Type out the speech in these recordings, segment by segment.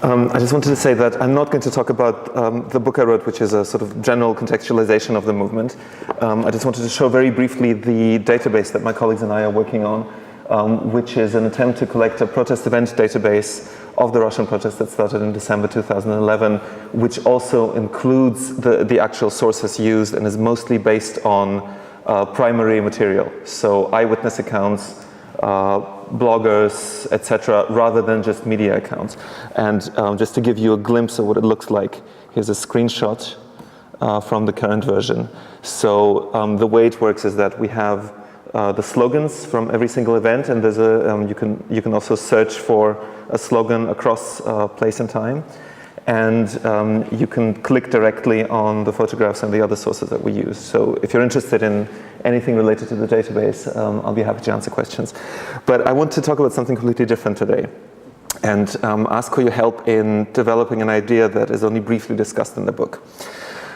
I just wanted to say that I'm not going to talk about the book I wrote, which is a sort of general contextualization of the movement. I just wanted to show very briefly the database that my colleagues and I are working on, which is an attempt to collect a protest event database of the Russian protest that started in December 2011, which also includes the actual sources used and is mostly based on primary material, so eyewitness accounts, bloggers, etc., rather than just media accounts. And just to give you a glimpse of what it looks like, here's a screenshot from the current version. So the way it works is that we have the slogans from every single event, and there's a you can also search for a slogan across place and time, and you can click directly on the photographs and the other sources that we use. So if you're interested in anything related to the database, I'll be happy to answer questions. But I want to talk about something completely different today, and ask for your help in developing an idea that is only briefly discussed in the book.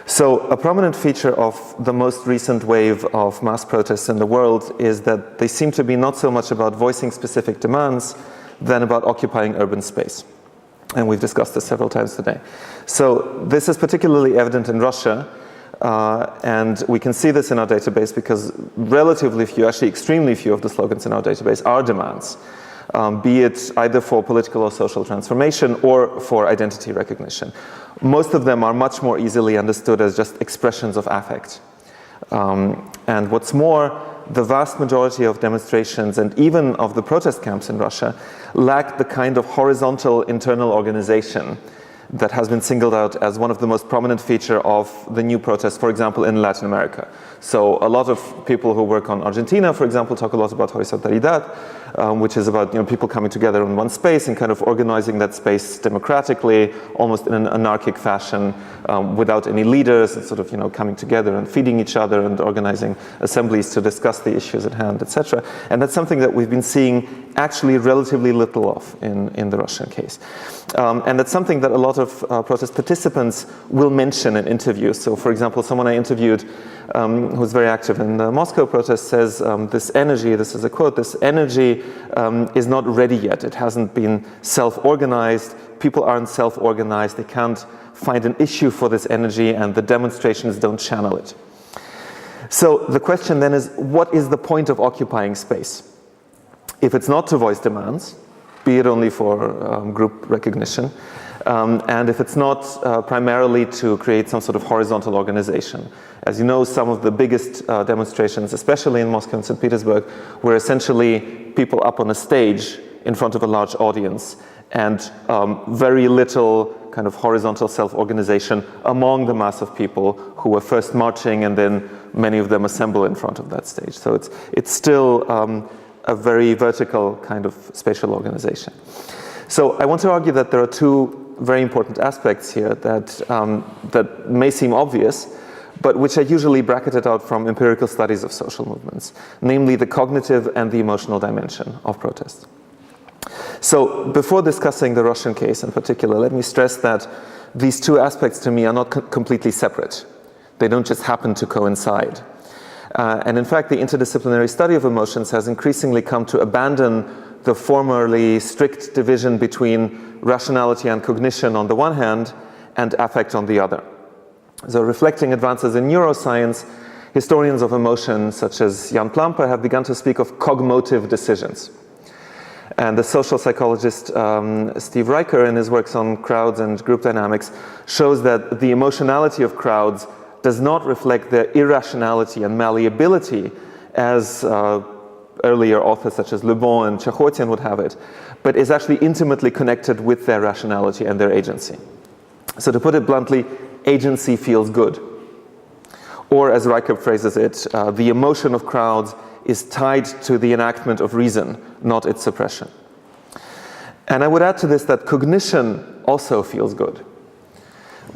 So a prominent feature of the most recent wave of mass protests in the world is that they seem to be not so much about voicing specific demands than about occupying urban space. And we've discussed this several times today. So this is particularly evident in Russia, and we can see this in our database because relatively few, actually extremely few of the slogans in our database are demands, be it either for political or social transformation or for identity recognition. Most of them are much more easily understood as just expressions of affect. And what's more, the vast majority of demonstrations and even of the protest camps in Russia lack the kind of horizontal internal organization that has been singled out as one of the most prominent features of the new protests, for example, in Latin America. So a lot of people who work on Argentina, for example, talk a lot about horizontalidad, which is about people coming together in one space and kind of organizing that space democratically, almost in an anarchic fashion, without any leaders, and sort of coming together and feeding each other and organizing assemblies to discuss the issues at hand, etc. And that's something that we've been seeing actually relatively little of in the Russian case. And that's something that a lot of protest participants will mention in interviews. So for example, someone I interviewed who's very active in the Moscow protest says this energy, this is a quote, this energy is not ready yet. It hasn't been self-organized. People aren't self-organized. They can't find an issue for this energy, and the demonstrations don't channel it. So the question then is, what is the point of occupying space? If it's not to voice demands, be it only for group recognition, and if it's not primarily to create some sort of horizontal organization. As you know, some of the biggest demonstrations, especially in Moscow and St. Petersburg, were essentially people up on a stage in front of a large audience, and very little kind of horizontal self-organization among the mass of people who were first marching, and then many of them assemble in front of that stage. So it's still a very vertical kind of spatial organization. So I want to argue that there are two very important aspects here that may seem obvious, but which are usually bracketed out from empirical studies of social movements, namely the cognitive and the emotional dimension of protest. So before discussing the Russian case in particular, let me stress that these two aspects to me are not completely separate. They don't just happen to coincide. And in fact, the interdisciplinary study of emotions has increasingly come to abandon the formerly strict division between rationality and cognition on the one hand and affect on the other. So reflecting advances in neuroscience, historians of emotion such as Jan Plamper have begun to speak of cogmotive decisions. And the social psychologist Steve Riker, in his works on crowds and group dynamics, shows that the emotionality of crowds does not reflect their irrationality and malleability as earlier authors such as Le Bon and Chachotian would have it, but is actually intimately connected with their rationality and their agency. So to put it bluntly, agency feels good. Or as Riker phrases it, the emotion of crowds is tied to the enactment of reason, not its suppression. And I would add to this that cognition also feels good.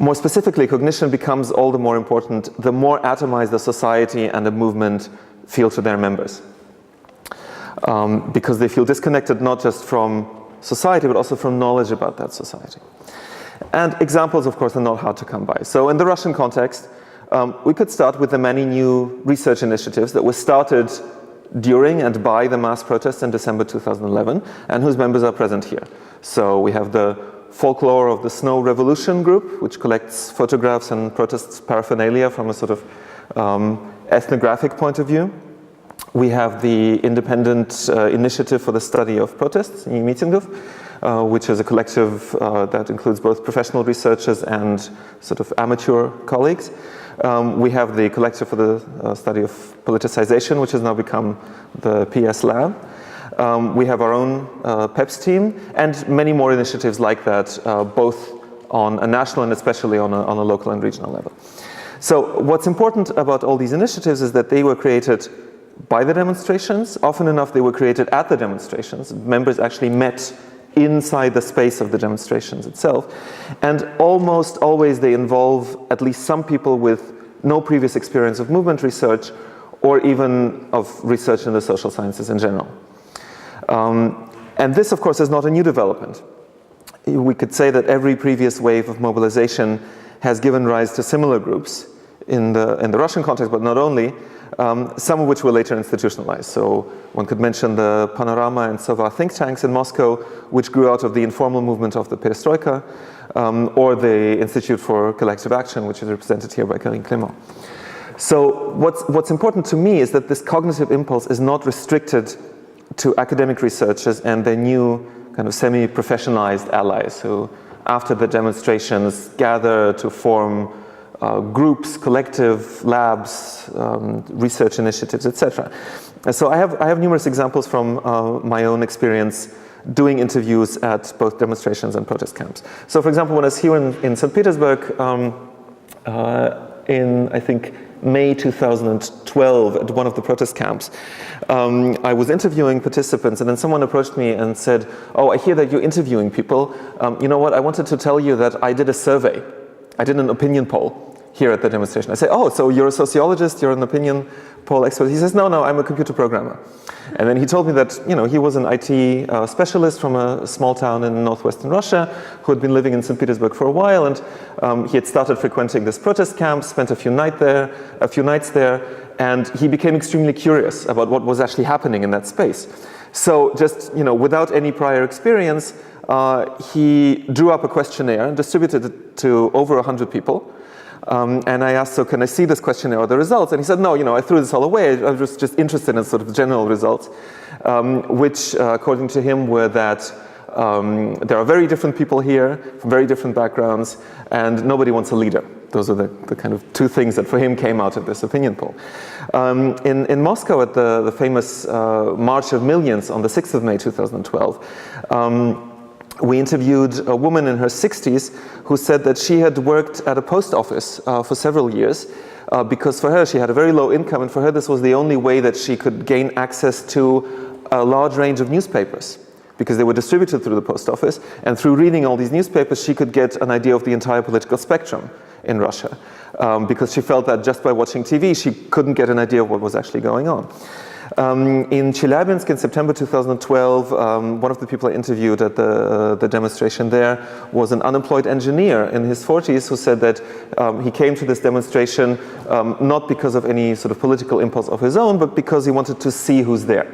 More specifically, cognition becomes all the more important the more atomized the society and the movement feel to their members. Because they feel disconnected not just from society, but also from knowledge about that society. And examples, of course, are not hard to come by. So in the Russian context, we could start with the many new research initiatives that were started during and by the mass protests in December 2011, and whose members are present here. So we have the Folklore of the Snow Revolution group, which collects photographs and protest paraphernalia from a sort of ethnographic point of view. We have the Independent Initiative for the Study of Protests, Ny Mitingov, which is a collective that includes both professional researchers and sort of amateur colleagues. We have the Collective for the Study of Politicization, which has now become the PS Lab. We have our own PEPS team and many more initiatives like that, both on a national and especially on a local and regional level. So what's important about all these initiatives is that they were created by the demonstrations. Often enough, they were created at the demonstrations. Members actually met inside the space of the demonstrations itself. And almost always they involve at least some people with no previous experience of movement research or even of research in the social sciences in general. And this, of course, is not a new development. We could say that every previous wave of mobilization has given rise to similar groups in the Russian context, but not only, some of which were later institutionalized. So one could mention the Panorama and Sova think tanks in Moscow, which grew out of the informal movement of the Perestroika, or the Institute for Collective Action, which is represented here by Karine Clément. So what's important to me is that this cognitive impulse is not restricted to academic researchers and their new kind of semi-professionalized allies who, after the demonstrations, gather to form groups, collective labs, research initiatives, etc. So I have numerous examples from my own experience doing interviews at both demonstrations and protest camps. So for example, when I was here in St. Petersburg in, I think, May 2012 at one of the protest camps, I was interviewing participants and then someone approached me and said, "Oh, I hear that you're interviewing people. You know what, I wanted to tell you that I did a survey. I did an opinion poll here at the demonstration." I say, "Oh, so you're a sociologist, you're an opinion poll expert?" He says, no, I'm a computer programmer. And then he told me that, you know, he was an IT specialist from a small town in northwestern Russia who had been living in St. Petersburg for a while, and he had started frequenting this protest camp, spent a few nights there, and he became extremely curious about what was actually happening in that space. So just, you know, without any prior experience, he drew up a questionnaire and distributed it to over 100 people. And I asked, so can I see this questionnaire or the results? And he said, no, you know, I threw this all away. I was just interested in sort of general results, which, according to him, were that there are very different people here from very different backgrounds, and nobody wants a leader. Those are the kind of two things that for him came out of this opinion poll. In Moscow at the famous March of Millions on the 6th of May 2012, we interviewed a woman in her 60s who said that she had worked at a post office for several years because for her she had a very low income, and for her this was the only way that she could gain access to a large range of newspapers because they were distributed through the post office, and through reading all these newspapers she could get an idea of the entire political spectrum in Russia because she felt that just by watching TV she couldn't get an idea of what was actually going on. In Chelyabinsk in September 2012, one of the people I interviewed at the demonstration there was an unemployed engineer in his 40s who said that he came to this demonstration not because of any sort of political impulse of his own, but because he wanted to see who's there.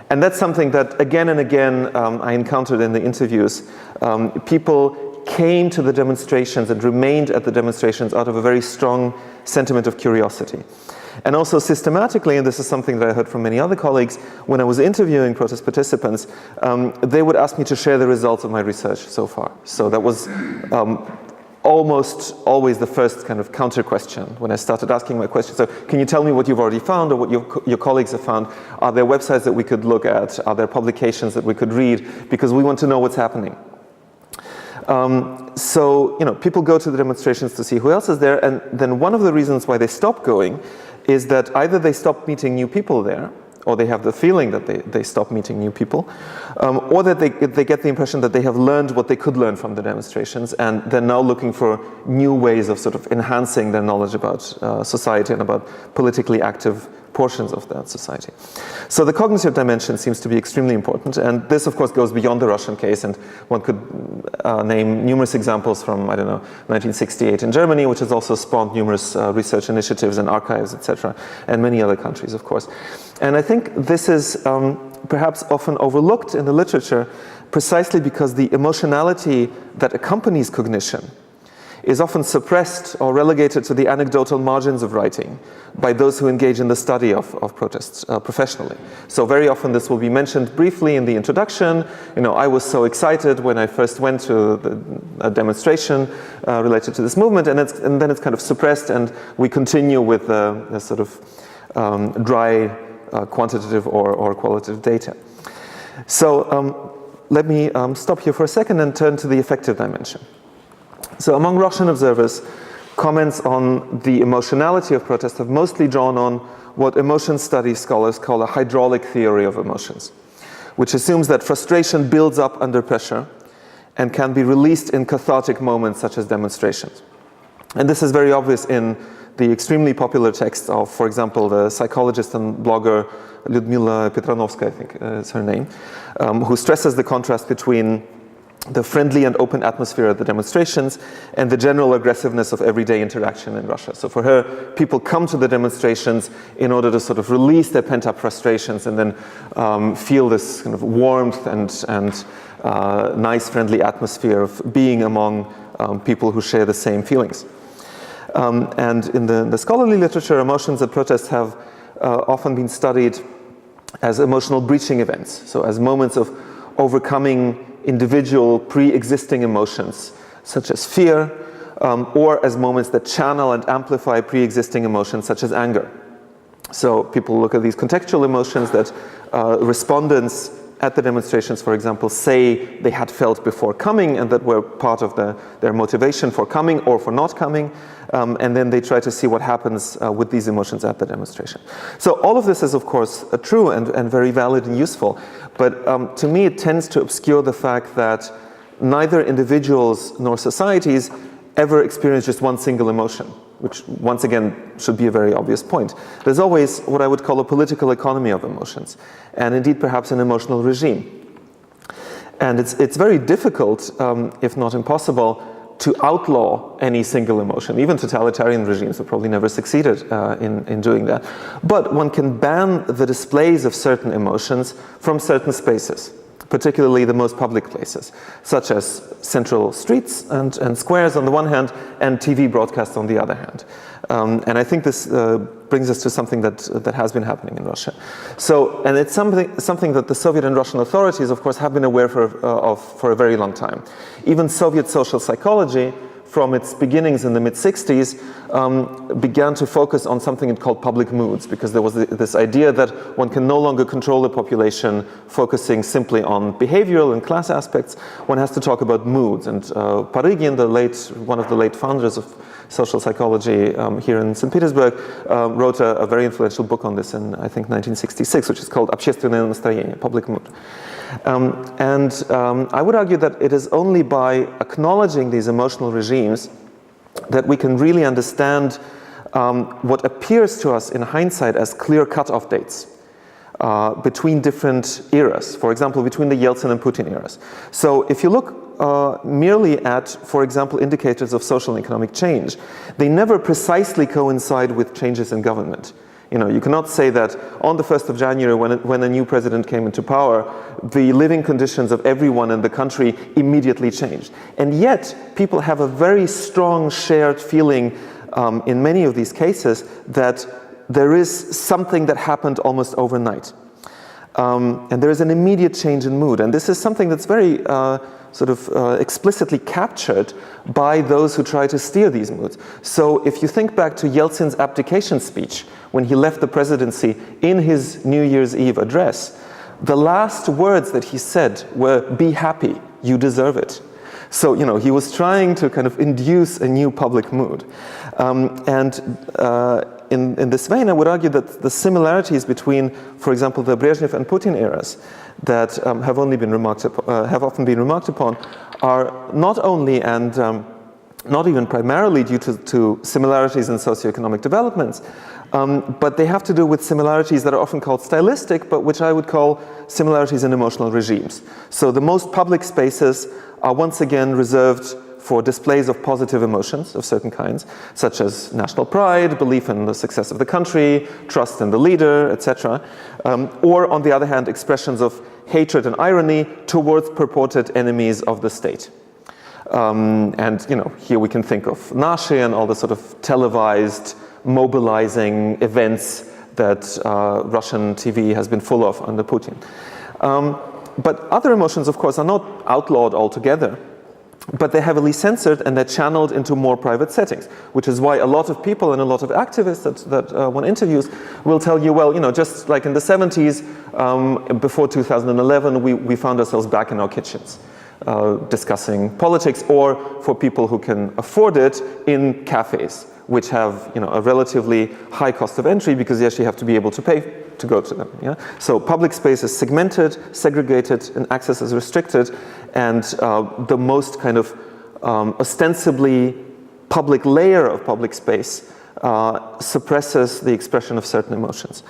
And that's something that again and again I encountered in the interviews. People came to the demonstrations and remained at the demonstrations out of a very strong sentiment of curiosity. And also systematically, and this is something that I heard from many other colleagues, when I was interviewing protest participants, they would ask me to share the results of my research so far. So that was almost always the first kind of counter question when I started asking my question. So can you tell me what you've already found or what your colleagues have found? Are there websites that we could look at? Are there publications that we could read? Because we want to know what's happening. So, you know, people go to the demonstrations to see who else is there, and then one of the reasons why they stop going is that either they stop meeting new people there, or they have the feeling that they stop meeting new people, or that they get the impression that they have learned what they could learn from the demonstrations, and they're now looking for new ways of sort of enhancing their knowledge about society and about politically active portions of that society. So the cognitive dimension seems to be extremely important, and this of course goes beyond the Russian case, and one could name numerous examples from, I don't know, 1968 in Germany, which has also spawned numerous research initiatives and archives, etc., and many other countries, of course. And I think this is perhaps often overlooked in the literature, precisely because the emotionality that accompanies cognition is often suppressed or relegated to the anecdotal margins of writing by those who engage in the study of protests professionally. So very often this will be mentioned briefly in the introduction. I was so excited when I first went to a demonstration related to this movement, and then it's kind of suppressed, and we continue with the sort of dry quantitative or qualitative data. So let me stop here for a second and turn to the affective dimension. So among Russian observers, comments on the emotionality of protest have mostly drawn on what emotion studies scholars call a hydraulic theory of emotions, which assumes that frustration builds up under pressure and can be released in cathartic moments such as demonstrations. And this is very obvious in the extremely popular text of, for example, the psychologist and blogger Lyudmila Petranovskaya, I think is her name, who stresses the contrast between the friendly and open atmosphere at the demonstrations and the general aggressiveness of everyday interaction in Russia. So for her, people come to the demonstrations in order to sort of release their pent-up frustrations and then feel this kind of warmth and nice, friendly atmosphere of being among people who share the same feelings. And in the scholarly literature, emotions at protests have often been studied as emotional breaching events, so as moments of overcoming individual pre-existing emotions, such as fear, or as moments that channel and amplify pre-existing emotions, such as anger. So people look at these contextual emotions that respondents at the demonstrations, for example, say they had felt before coming and that were part of their motivation for coming or for not coming, and then they try to see what happens with these emotions at the demonstration. So all of this is, of course, true and very valid and useful, but to me it tends to obscure the fact that neither individuals nor societies ever experience just one single emotion, which once again should be a very obvious point. There's always what I would call a political economy of emotions, and indeed perhaps an emotional regime. And it's very difficult, if not impossible, to outlaw any single emotion. Even totalitarian regimes have probably never succeeded in doing that. But one can ban the displays of certain emotions from certain spaces, particularly the most public places, such as central streets and squares on the one hand, and TV broadcasts on the other hand. And I think this brings us to something that has been happening in Russia. So, and it's something that the Soviet and Russian authorities, of course, have been aware of for a very long time. Even Soviet social psychology, from its beginnings in the mid-60s, began to focus on something called public moods, because there was this idea that one can no longer control the population focusing simply on behavioral and class aspects. One has to talk about moods. And Parygin, one of the late founders of social psychology here in St. Petersburg, wrote a very influential book on this in, I think, 1966, which is called Общественное настроение, public mood. I would argue that it is only by acknowledging these emotional regimes that we can really understand what appears to us in hindsight as clear cutoff dates between different eras, for example, between the Yeltsin and Putin eras. So if you look merely at, for example, indicators of social and economic change, they never precisely coincide with changes in government. You cannot say that on the 1st of January, when a new president came into power, the living conditions of everyone in the country immediately changed. And yet, people have a very strong shared feeling in many of these cases that there is something that happened almost overnight. And there is an immediate change in mood. And this is something that's very explicitly captured by those who try to steer these moods. So if you think back to Yeltsin's abdication speech, when he left the presidency in his New Year's Eve address, the last words that he said were, "Be happy, you deserve it." So, he was trying to kind of induce a new public mood. In this vein, I would argue that the similarities between, for example, the Brezhnev and Putin eras that have often been remarked upon are not only and not even primarily due to similarities in socioeconomic developments, but they have to do with similarities that are often called stylistic, but which I would call similarities in emotional regimes. So the most public spaces are once again reserved for displays of positive emotions of certain kinds, such as national pride, belief in the success of the country, trust in the leader, etc. Or, on the other hand, expressions of hatred and irony towards purported enemies of the state. And, you know, here we can think of Nashi and all the sort of televised, mobilizing events that Russian TV has been full of under Putin. But other emotions, of course, are not outlawed altogether, but they're heavily censored and they're channeled into more private settings, which is why a lot of people and a lot of activists that one interviews will tell you, well, you know, just like in the 70s, before 2011, we found ourselves back in our kitchens. Discussing politics, or for people who can afford it, in cafes, which have, you know, a relatively high cost of entry because you actually have to be able to pay to go to them. Yeah? So public space is segmented, segregated, and access is restricted, and the most kind of ostensibly public layer of public space suppresses the expression of certain emotions.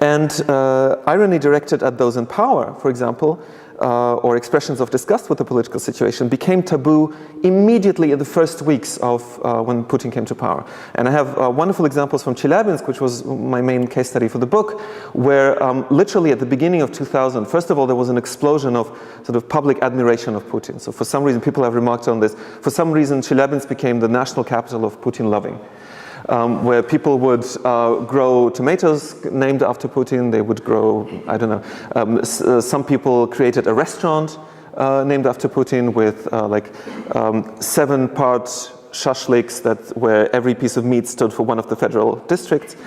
Irony directed at those in power, for example, or expressions of disgust with the political situation, became taboo immediately in the first weeks of when Putin came to power. And I have wonderful examples from Chelyabinsk, which was my main case study for the book, where literally at the beginning of 2000, first of all, there was an explosion of sort of public admiration of Putin. So for some reason, people have remarked on this, for some reason, Chelyabinsk became the national capital of Putin loving. Where people would grow tomatoes named after Putin. They would grow, I don't know, some people created a restaurant named after Putin with 7-part shashliks where every piece of meat stood for one of the federal districts,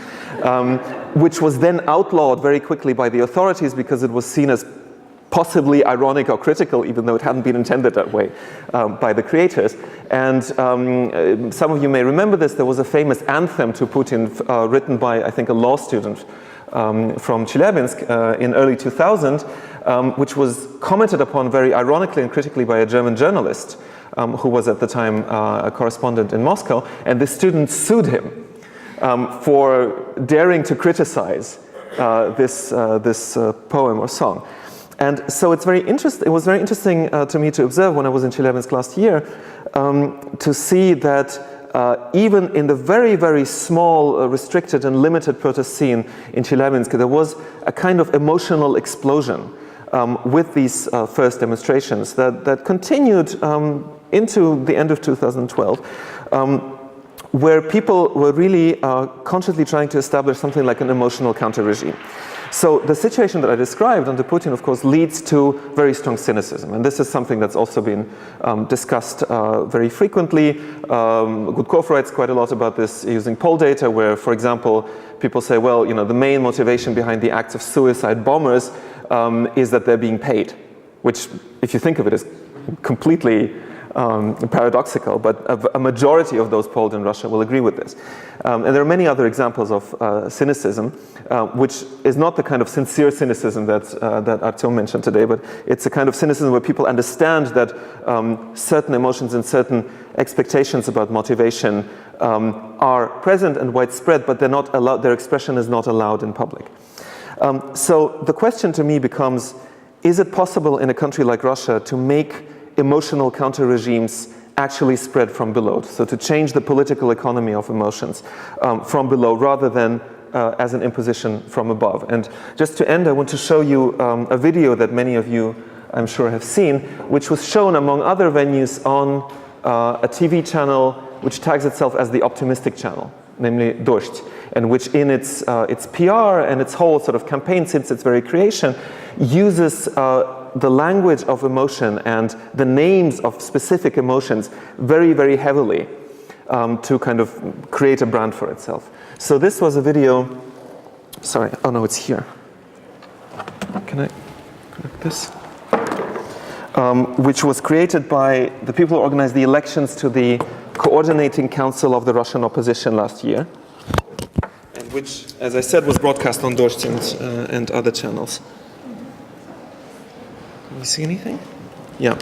which was then outlawed very quickly by the authorities because it was seen as possibly ironic or critical, even though it hadn't been intended that way by the creators. And some of you may remember this. There was a famous anthem to Putin written by, I think, a law student from Chelyabinsk in early 2000, which was commented upon very ironically and critically by a German journalist who was at the time a correspondent in Moscow. And the student sued him for daring to criticize this poem or song. And so it was very interesting to me to observe when I was in Chelyabinsk last year to see that even in the very, very small, restricted and limited protest scene in Chelyabinsk, there was a kind of emotional explosion with these first demonstrations that continued into the end of 2012, where people were really consciously trying to establish something like an emotional counter-regime. So the situation that I described under Putin, of course, leads to very strong cynicism. And this is something that's also been discussed very frequently. Gutkov writes quite a lot about this using poll data where, for example, people say, well, you know, the main motivation behind the acts of suicide bombers is that they're being paid, which, if you think of it, is completely paradoxical, but a majority of those polled in Russia will agree with this. And there are many other examples of cynicism, which is not the kind of sincere cynicism that Artyom mentioned today, but it's a kind of cynicism where people understand that certain emotions and certain expectations about motivation are present and widespread, but they're not allowed, their expression is not allowed in public. So the question to me becomes, is it possible in a country like Russia to make emotional counter-regimes actually spread from below? So to change the political economy of emotions from below rather than as an imposition from above. And just to end, I want to show you a video that many of you, I'm sure, have seen, which was shown among other venues on a TV channel which tags itself as the optimistic channel, namely Dost, and which in its PR and its whole sort of campaign since its very creation uses the language of emotion and the names of specific emotions very, very heavily to kind of create a brand for itself. So this was a video, sorry, oh no, it's here. Can I connect this? Which was created by the people who organized the elections to the Coordinating Council of the Russian Opposition last year, and which, as I said, was broadcast on Dost and other channels. Can you see anything? Yeah.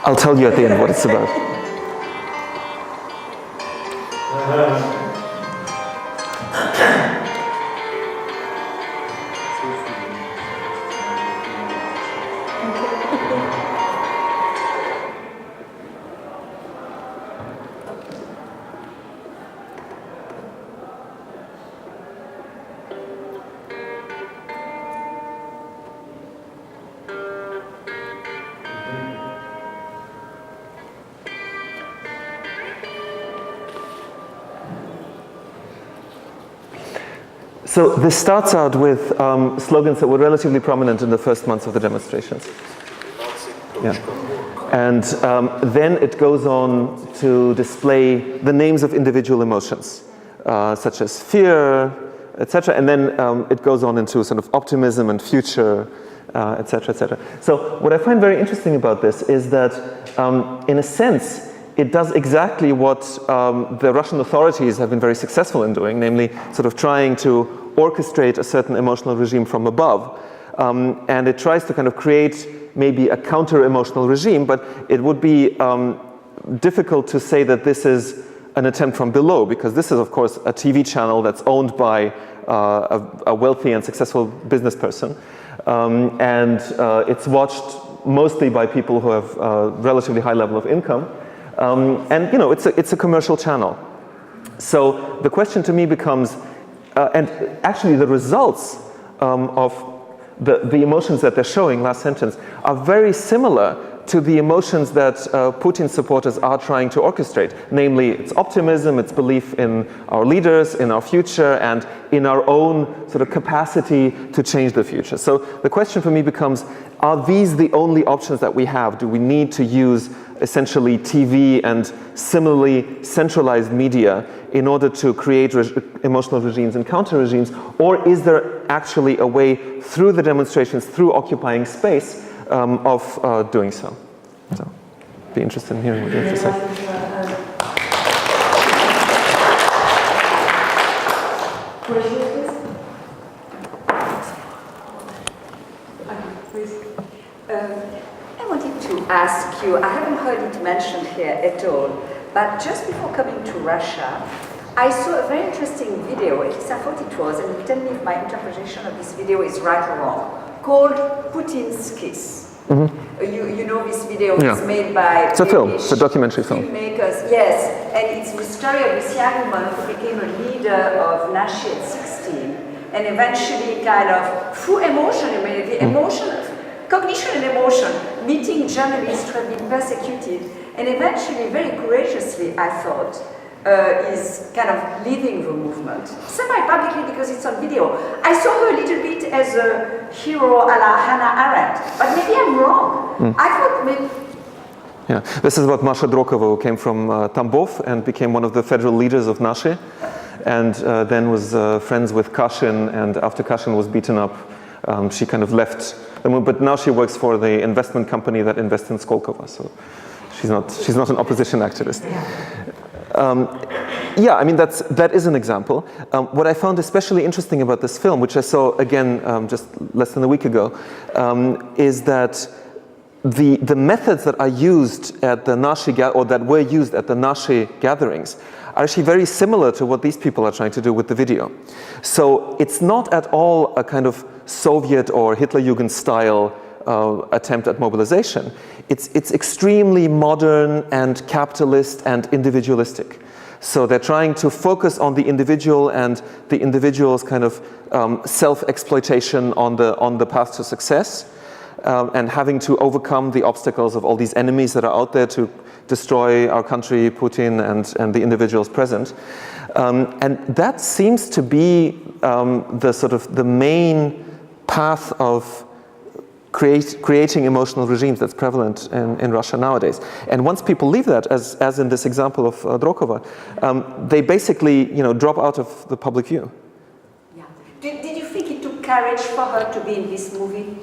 I'll tell you at the end what it's about. So this starts out with slogans that were relatively prominent in the first months of the demonstrations. Yeah. And then it goes on to display the names of individual emotions, such as fear, etc. And then it goes on into sort of optimism and future, etc., etc. So what I find very interesting about this is that, in a sense, it does exactly what the Russian authorities have been very successful in doing, namely sort of trying to orchestrate a certain emotional regime from above. And it tries to kind of create maybe a counter-emotional regime, but it would be difficult to say that this is an attempt from below, because this is, of course, a TV channel that's owned by a wealthy and successful business person. And it's watched mostly by people who have a relatively high level of income. And, you know, it's a commercial channel. So the question to me becomes, and actually the results of the emotions that they're showing, last sentence, are very similar to the emotions that Putin supporters are trying to orchestrate. Namely, it's optimism, it's belief in our leaders, in our future, and in our own sort of capacity to change the future. So the question for me becomes, are these the only options that we have? Do we need to use essentially TV and similarly centralized media in order to create emotional regimes and counter regimes? Or is there actually a way through the demonstrations, through occupying space, of doing so? So, be interested in hearing what you have to say. I wanted to ask you, I haven't heard it mentioned here at all, but just before coming to Russia, I saw a very interesting video, at least I thought it was, and tell me if my interpretation of this video is right or wrong, called Putin's Kiss. Mm-hmm. You know this video is made by it's a film, it's a documentary film. Filmmakers, yes, and it's the story of this young woman who became a leader of Nashi at 16, and eventually kind of, through emotion, the emotion, cognition and emotion, meeting journalists who have been persecuted, and eventually, very courageously, I thought, is kind of leading the movement. Semi-publicly because it's on video. I saw her a little bit as a hero a la Hannah Arendt, but maybe I'm wrong. I thought maybe... Yeah, this is about Masha Drokova, who came from Tambov and became one of the federal leaders of Nashi, and then was friends with Kashin, and after Kashin was beaten up, she kind of left the movement, but now she works for the investment company that invests in Skolkovo, so she's not an opposition activist. Yeah, I mean, that is an example. What I found especially interesting about this film, which I saw again just less than a week ago, is that the methods that are used at the Nashi or that were used at the Nashi gatherings are actually very similar to what these people are trying to do with the video. So it's not at all a kind of Soviet or Hitlerjugend style attempt at mobilization. It's extremely modern and capitalist and individualistic. So they're trying to focus on the individual and the individual's kind of self-exploitation on the path to success, and having to overcome the obstacles of all these enemies that are out there to destroy our country, Putin, and the individuals present. And that seems to be the sort of the main path of creating emotional regimes that's prevalent in Russia nowadays. And once people leave that, as in this example of Drokova, they basically, drop out of the public view. Yeah. Did you think it took courage for her to be in this movie?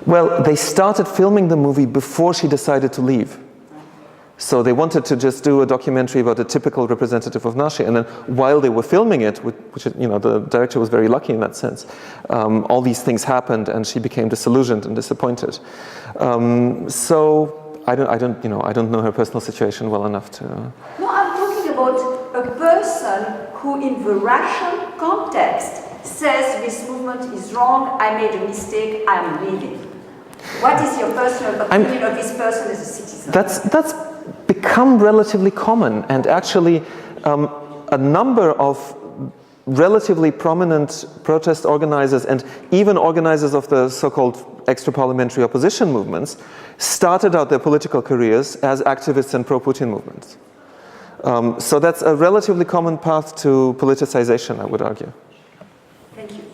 Well, they started filming the movie before she decided to leave. So they wanted to just do a documentary about a typical representative of Nashi, and then while they were filming it, which the director was very lucky in that sense, all these things happened and she became disillusioned and disappointed. So I don't know her personal situation well enough to. No, I'm talking about a person who, in the Russian context, says this movement is wrong. I made a mistake. I'm leaving. What is your personal opinion of this person as a citizen? That's become relatively common, and actually, a number of relatively prominent protest organizers and even organizers of the so-called extra-parliamentary opposition movements started out their political careers as activists in pro-Putin movements. So that's a relatively common path to politicization, I would argue. Thank you.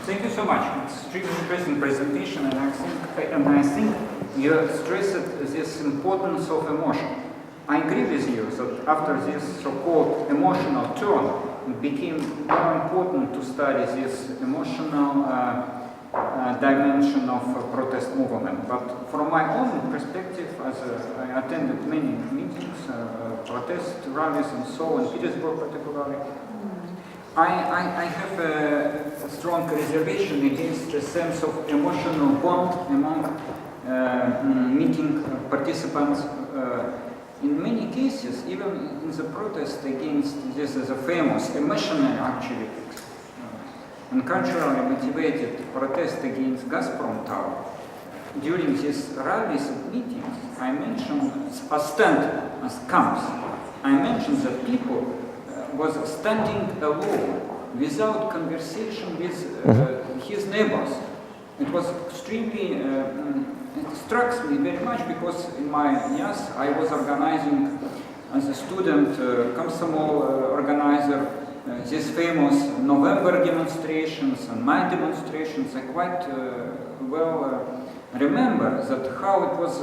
Thank you so much. It's extremely interesting presentation, and I think you stressed this importance of emotion. I agree with you that after this so-called emotional turn, it became more important to study this emotional dimension of protest movement. But from my own perspective, as I attended many meetings, protest rallies and so on, Petersburg particularly, I have a strong reservation against the sense of emotional bond among meeting participants. In many cases, even in the protest against this is a famous emotional actually and culturally motivated protest against Gazprom Tower, during these rallies and meetings, I mentioned a stand as camps. I mentioned that people was standing alone without conversation with his neighbors. It was extremely it strikes me very much because in my years I was organizing as a student, Komsomol organizer, these famous November demonstrations and May demonstrations. I quite well remember that how it was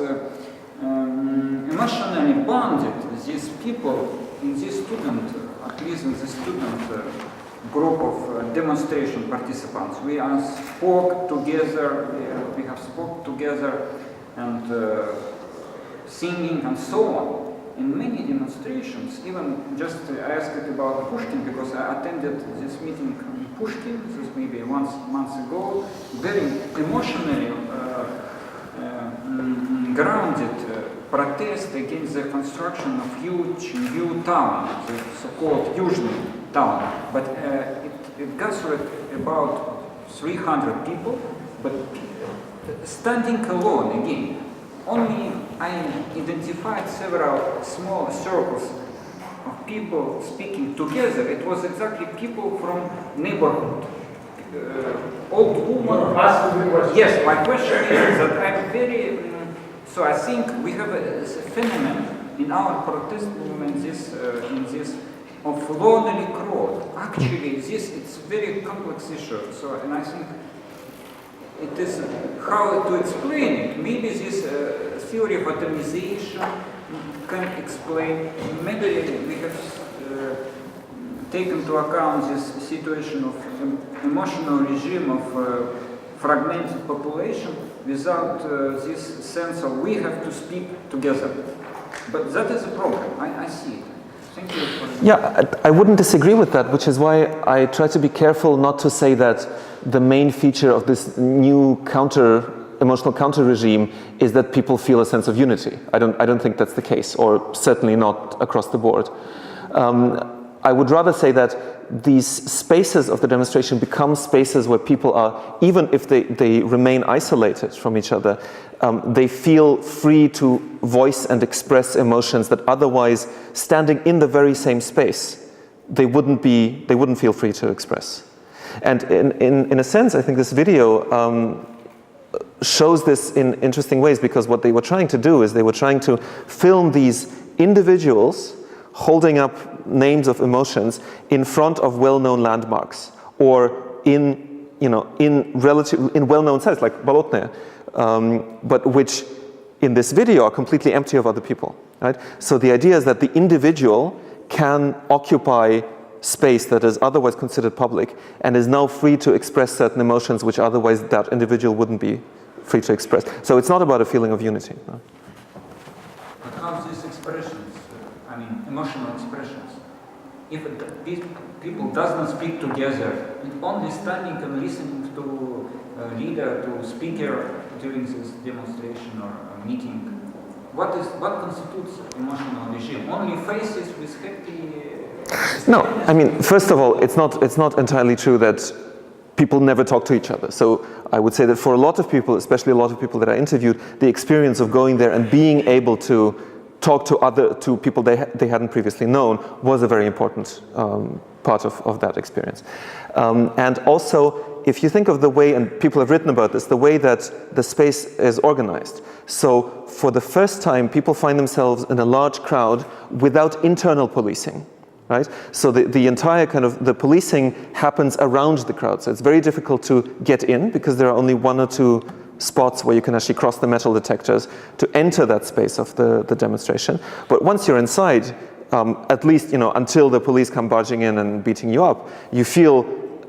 emotionally bonded these people in this student, at least in the student group of demonstration participants. We spoke together, we have spoke together and singing and so on. In many demonstrations, even just I asked about Pushkin because I attended this meeting in Pushkin, this maybe months ago, very emotionally grounded protest against the construction of huge new town, the so-called Yuzhny town. But it gathered about 300 people, but standing alone again. Only I identified several small circles of people speaking together. It was exactly people from neighborhood. Old woman. Yes, my question is that I'm very. So I think we have a phenomenon in our protest movement. This of lonely crowd. Actually, it's very complex issue. So, and I think it is how to explain it. Maybe this theory of atomization can explain. Maybe we have taken into account this situation of emotional regime of fragmented population without this sense of we have to speak together. But that is a problem. I see it. Thank you. Yeah, I wouldn't disagree with that, which is why I try to be careful not to say that the main feature of this new emotional counter regime is that people feel a sense of unity. I don't think that's the case, or certainly not across the board. I would rather say that these spaces of the demonstration become spaces where people are, even if they remain isolated from each other, they feel free to voice and express emotions that otherwise, standing in the very same space, they wouldn't feel free to express. And in a sense, I think this video shows this in interesting ways, because what they were trying to do is they were trying to film these individuals holding up names of emotions in front of well-known landmarks, or in well-known sites like Bolotnaya, but which in this video are completely empty of other people. Right? So the idea is that the individual can occupy space that is otherwise considered public and is now free to express certain emotions which otherwise that individual wouldn't be free to express. So it's not about a feeling of unity. No. But how these expressions, emotional expressions, if people does not speak together, and only standing and listening to leader, to speaker, during this demonstration or meeting? What constitutes emotional regime? Only faces with happy... No, I mean, first of all, it's not entirely true that people never talk to each other. So I would say that for a lot of people, especially a lot of people that I interviewed, the experience of going there and being able to talk to people they hadn't previously known was a very important part of that experience. And also, if you think of the way, and people have written about this, the way that the space is organized. So for the first time, people find themselves in a large crowd without internal policing, right? So the entire kind of, the policing happens around the crowd. So it's very difficult to get in because there are only 1 or 2 spots where you can actually cross the metal detectors to enter that space of the demonstration. But once you're inside, at least, until the police come barging in and beating you up, you feel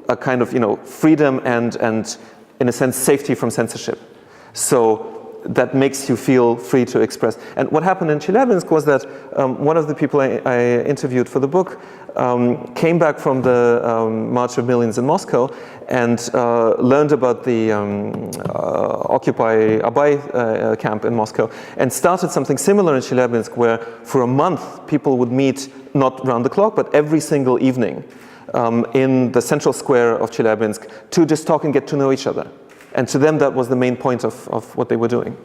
a kind of, freedom and in a sense, safety from censorship. So that makes you feel free to express. And what happened in Chelyabinsk was that one of the people I interviewed for the book came back from the March of Millions in Moscow and learned about the Occupy Abay camp in Moscow and started something similar in Chelyabinsk where for a month people would meet not round the clock but every single evening in the central square of Chelyabinsk to just talk and get to know each other. And to them that was the main point of what they were doing.